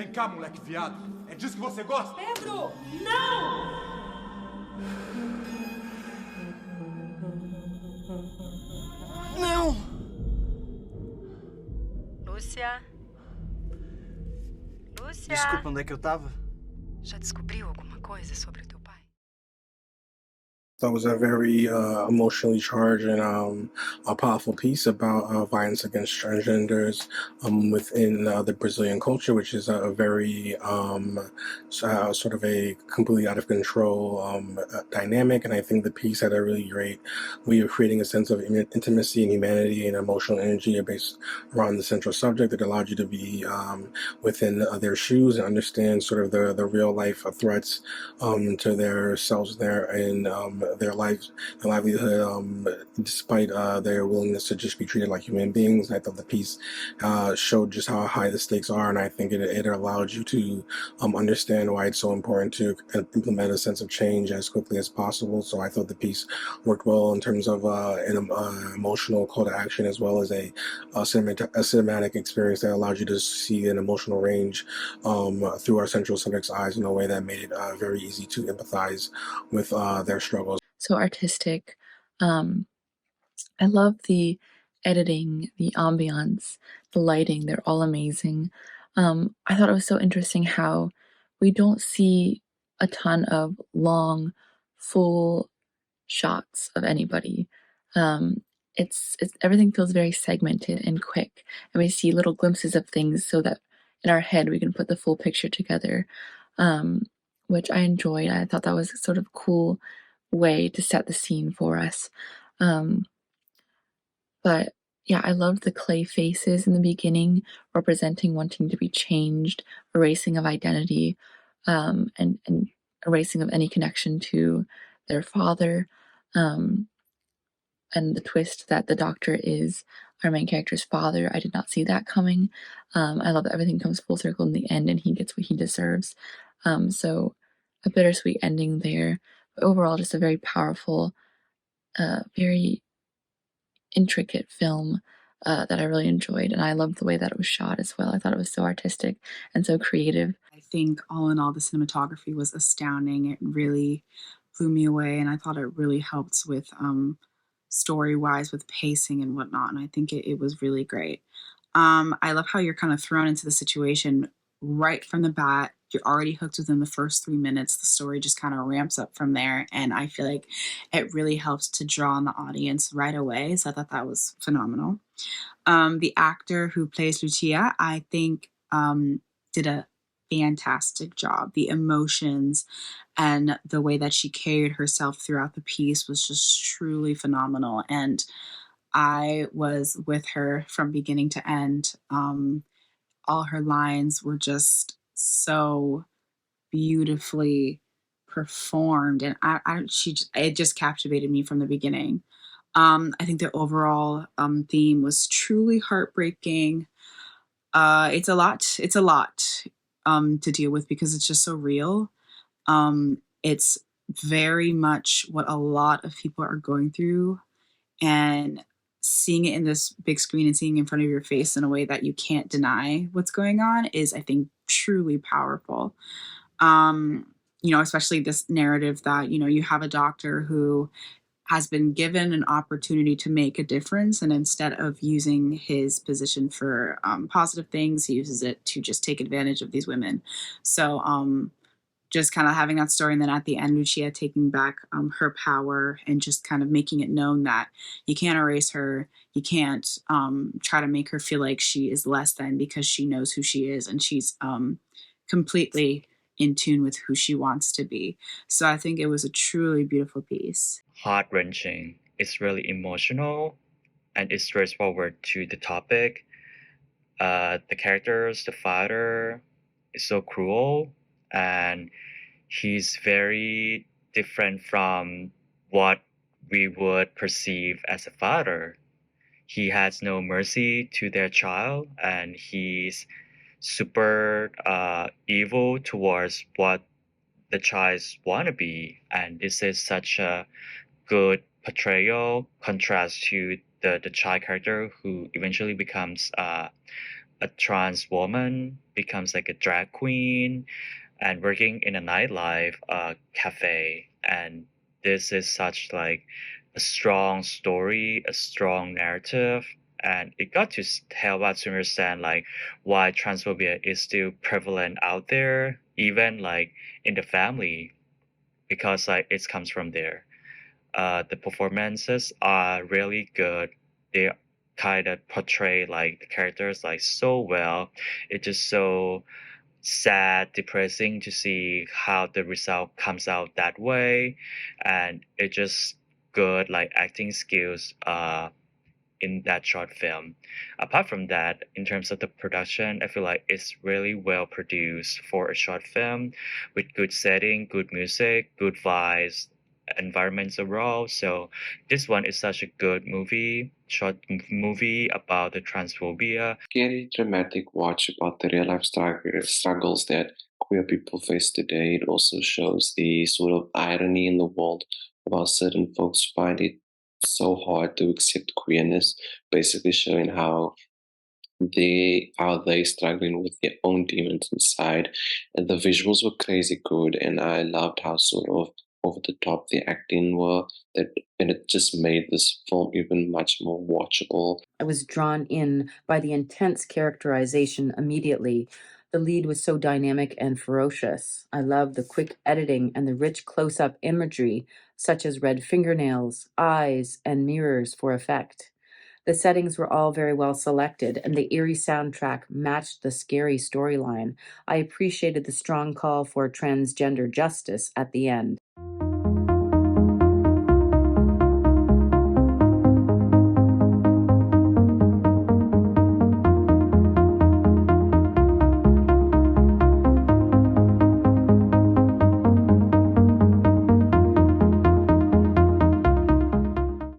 Vem cá, moleque viado. É disso que você gosta? Pedro, não! Não! Lúcia? Lúcia? Desculpa, onde é que eu tava? Já descobriu alguma coisa sobre o teu pai? That was a very emotionally charged and a powerful piece about violence against transgenders within the Brazilian culture, which is a very sort of a completely out of control dynamic. And I think the piece had a really great way of creating a sense of intimacy and humanity and emotional energy based around the central subject that allowed you to be within their shoes and understand sort of the real life threats to their selves there and their lives, their livelihood, despite their willingness to just be treated like human beings. I thought the piece showed just how high the stakes are, and I think it allowed you to understand why it's so important to implement a sense of change as quickly as possible. So I thought the piece worked well in terms of an emotional call to action, as well as a cinematic experience that allowed you to see an emotional range through our central subject's eyes in a way that made it very easy to empathize with their struggles. So artistic. I love the editing, the ambiance, the lighting, they're all amazing. I thought it was so interesting how we don't see a ton of long, full shots of anybody. It's everything feels very segmented and quick, and we see little glimpses of things so that in our head we can put the full picture together, um, which I enjoyed. I thought that was a sort of cool way to set the scene for us. Um, but yeah, I loved the clay faces in the beginning, representing wanting to be changed, erasing of identity, and erasing of any connection to their father. Um, and the twist that the doctor is our main character's father. I did not see that coming. I love that everything comes full circle in the end and he gets what he deserves. So a bittersweet ending there. But overall, just a very powerful, very intricate film that I really enjoyed. And I loved the way that it was shot as well. I thought it was so artistic and so creative. I think all in all, the cinematography was astounding. It really blew me away, and I thought it really helped with story wise, with pacing and whatnot. And I think it was really great. I love how you're kind of thrown into the situation right from the bat. You're already hooked within the first 3 minutes. The story just kind of ramps up from there. And I feel like it really helps to draw on the audience right away. So I thought that was phenomenal. The actor who plays Lucia, I think, did a fantastic job. The emotions and the way that she carried herself throughout the piece was just truly phenomenal. And I was with her from beginning to end. All her lines were just so beautifully performed, and it just captivated me from the beginning. I think the overall theme was truly heartbreaking. It's a lot. It's a lot to deal with because it's just so real. It's very much what a lot of people are going through, and seeing it in this big screen and seeing it in front of your face in a way that you can't deny what's going on is, I think, truly powerful. Especially this narrative that, you have a doctor who has been given an opportunity to make a difference, and instead of using his position for positive things, he uses it to just take advantage of these women. So just kind of having that story, and then at the end, Lucia taking back her power and just kind of making it known that you can't erase her, you can't try to make her feel like she is less than, because she knows who she is, and she's completely in tune with who she wants to be. So I think it was a truly beautiful piece. Heart-wrenching. It's really emotional and it's straightforward to the topic. The characters, the father is so cruel, and he's very different from what we would perceive as a father. He has no mercy to their child, and he's super evil towards what the childs want to be. And this is such a good portrayal contrast to the child character who eventually becomes a trans woman becomes like a drag queen and working in a nightlife cafe. And this is such like a strong story, a strong narrative, and it got to help us to understand like why transphobia is still prevalent out there, even like in the family, because like it comes from there. The performances are really good. They kind of portray like the characters like so well. It's just so sad, depressing to see how the result comes out that way, and it just good like acting skills in that short film. Apart from that, in terms of the production, I feel like it's really well produced for a short film with good setting, good music, good vibes, environments overall. So this one is such a good movie, movie about the transphobia. Scary, dramatic watch about the real life struggles that queer people face today. It also shows the sort of irony in the world of how certain folks find it so hard to accept queerness, basically showing how they struggling with their own demons inside. And the visuals were crazy good, and I loved how sort of over the top the acting were, that and it just made this film even much more watchable. I was drawn in by the intense characterization immediately. The lead was so dynamic and ferocious. I loved the quick editing and the rich close up imagery, such as red fingernails, eyes, and mirrors for effect. The settings were all very well selected, and the eerie soundtrack matched the scary storyline. I appreciated the strong call for transgender justice at the end.